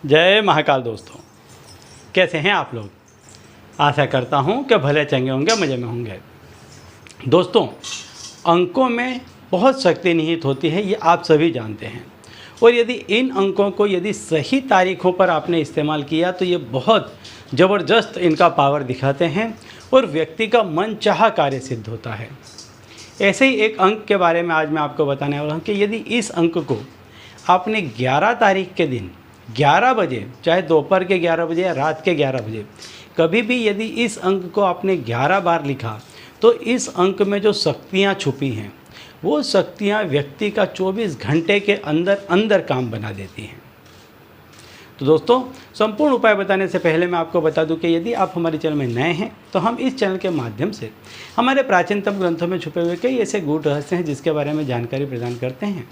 जय महाकाल दोस्तों, कैसे हैं आप लोग। आशा करता हूं कि भले चंगे होंगे, मज़े में होंगे। दोस्तों, अंकों में बहुत शक्ति निहित होती है, ये आप सभी जानते हैं। और यदि इन अंकों को सही तारीखों पर आपने इस्तेमाल किया तो ये बहुत ज़बरदस्त इनका पावर दिखाते हैं और व्यक्ति का मनचाहा कार्य सिद्ध होता है। ऐसे ही एक अंक के बारे में आज मैं आपको बताने वाला हूँ कि यदि इस अंक को आपने 11 तारीख के दिन 11 बजे, चाहे दोपहर के 11 बजे या रात के 11 बजे, कभी भी यदि इस अंक को आपने 11 बार लिखा तो इस अंक में जो शक्तियाँ छुपी हैं वो शक्तियाँ व्यक्ति का 24 घंटे के अंदर अंदर काम बना देती हैं। तो दोस्तों, संपूर्ण उपाय बताने से पहले मैं आपको बता दूं कि यदि आप हमारे चैनल में नए हैं तो हम इस चैनल के माध्यम से हमारे प्राचीनतम ग्रंथों में छुपे हुए कई ऐसे गूढ़ रहस्य हैं जिसके बारे में जानकारी प्रदान करते हैं।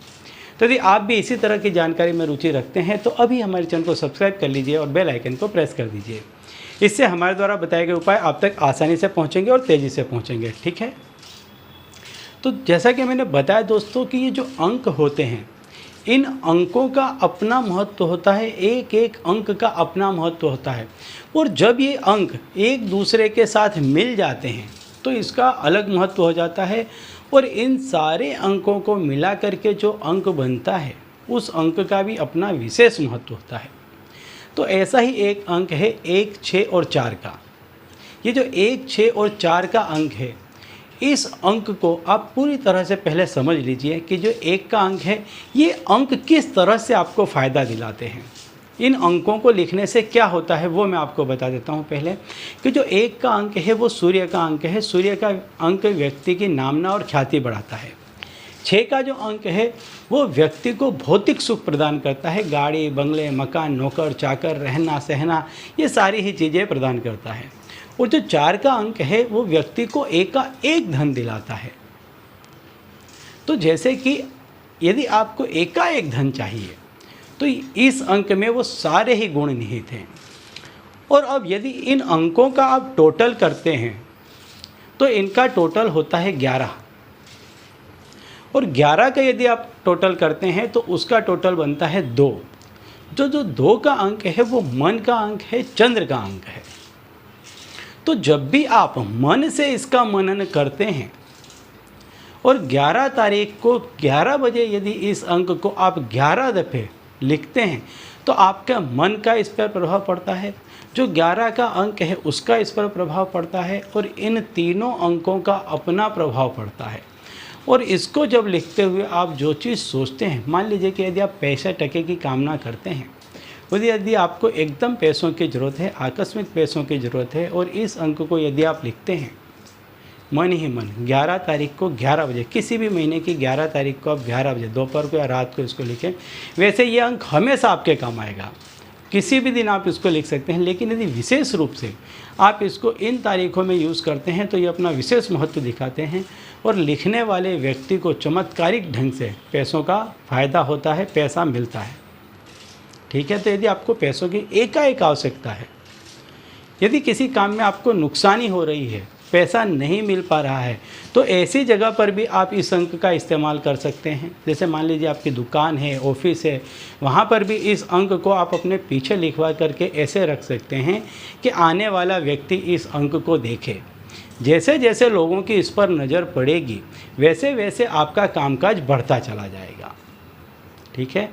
तो यदि आप भी इसी तरह की जानकारी में रुचि रखते हैं तो अभी हमारे चैनल को सब्सक्राइब कर लीजिए और बेल आइकन को प्रेस कर दीजिए। इससे हमारे द्वारा बताए गए उपाय आप तक आसानी से पहुँचेंगे और तेज़ी से पहुँचेंगे। ठीक है, तो जैसा कि मैंने बताया दोस्तों कि ये जो अंक होते हैं, इन अंकों का अपना महत्व होता है, एक एक अंक का अपना महत्व होता है। और जब ये अंक एक दूसरे के साथ मिल जाते हैं तो इसका अलग महत्व हो जाता है। और इन सारे अंकों को मिला करके जो अंक बनता है उस अंक का भी अपना विशेष महत्व होता है। तो ऐसा ही एक अंक है 1, 6 और 4 का। ये जो 1, 6 और 4 का अंक है, इस अंक को आप पूरी तरह से पहले समझ लीजिए कि जो 1 का अंक है ये अंक किस तरह से आपको फ़ायदा दिलाते हैं। इन अंकों को लिखने से क्या होता है वो मैं आपको बता देता हूँ पहले कि जो 1 का अंक है वो सूर्य का अंक है। सूर्य का अंक व्यक्ति की नामना और ख्याति बढ़ाता है। 6 का जो अंक है वो व्यक्ति को भौतिक सुख प्रदान करता है। गाड़ी, बंगले, मकान, नौकर चाकर, रहना सहना, ये सारी ही चीज़ें प्रदान करता है। और जो 4 का अंक है वो व्यक्ति को एक का एक धन दिलाता है। तो जैसे कि यदि आपको एक का एक धन चाहिए तो इस अंक में वो सारे ही गुण निहित हैं। और अब यदि इन अंकों का आप टोटल करते हैं तो इनका टोटल होता है 11। और 11 का यदि आप टोटल करते हैं तो उसका टोटल बनता है 2। जो 2 का अंक है वो मन का अंक है, चंद्र का अंक है। तो जब भी आप मन से इसका मनन करते हैं और 11 तारीख को 11 बजे यदि इस अंक को आप 11 दफ़े लिखते हैं तो आपका मन का इस पर प्रभाव पड़ता है, जो 11 का अंक है उसका इस पर प्रभाव पड़ता है और इन तीनों अंकों का अपना प्रभाव पड़ता है। और इसको जब लिखते हुए आप जो चीज़ सोचते हैं, मान लीजिए कि यदि आप पैसे टके की कामना करते हैं, यदि आपको एकदम पैसों की ज़रूरत है, आकस्मिक पैसों की ज़रूरत है, और इस अंक को यदि आप लिखते हैं मन ही मन 11 तारीख को 11 बजे, किसी भी महीने की 11 तारीख को आप 11 बजे दोपहर को या रात को इसको लिखें। वैसे ये अंक हमेशा आपके काम आएगा, किसी भी दिन आप इसको लिख सकते हैं, लेकिन यदि विशेष रूप से आप इसको इन तारीखों में यूज़ करते हैं तो ये अपना विशेष महत्व दिखाते हैं और लिखने वाले व्यक्ति को चमत्कारिक ढंग से पैसों का फ़ायदा होता है, पैसा मिलता है। ठीक है, तो यदि आपको पैसों की एकाएक आवश्यकता है, यदि किसी काम में आपको नुकसानी हो रही है, पैसा नहीं मिल पा रहा है, तो ऐसी जगह पर भी आप इस अंक का इस्तेमाल कर सकते हैं। जैसे मान लीजिए आपकी दुकान है, ऑफिस है, वहाँ पर भी इस अंक को आप अपने पीछे लिखवा करके ऐसे रख सकते हैं कि आने वाला व्यक्ति इस अंक को देखे। जैसे जैसे लोगों की इस पर नज़र पड़ेगी वैसे वैसे आपका कामकाज बढ़ता चला जाएगा। ठीक है,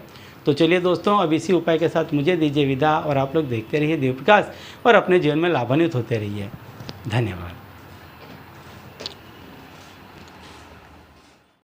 तो चलिए दोस्तों, अब इसी उपाय के साथ मुझे दीजिए विदा और आप लोग देखते रहिए दिव्य प्रकाश और अपने जीवन में लाभान्वित होते रहिए। धन्यवाद।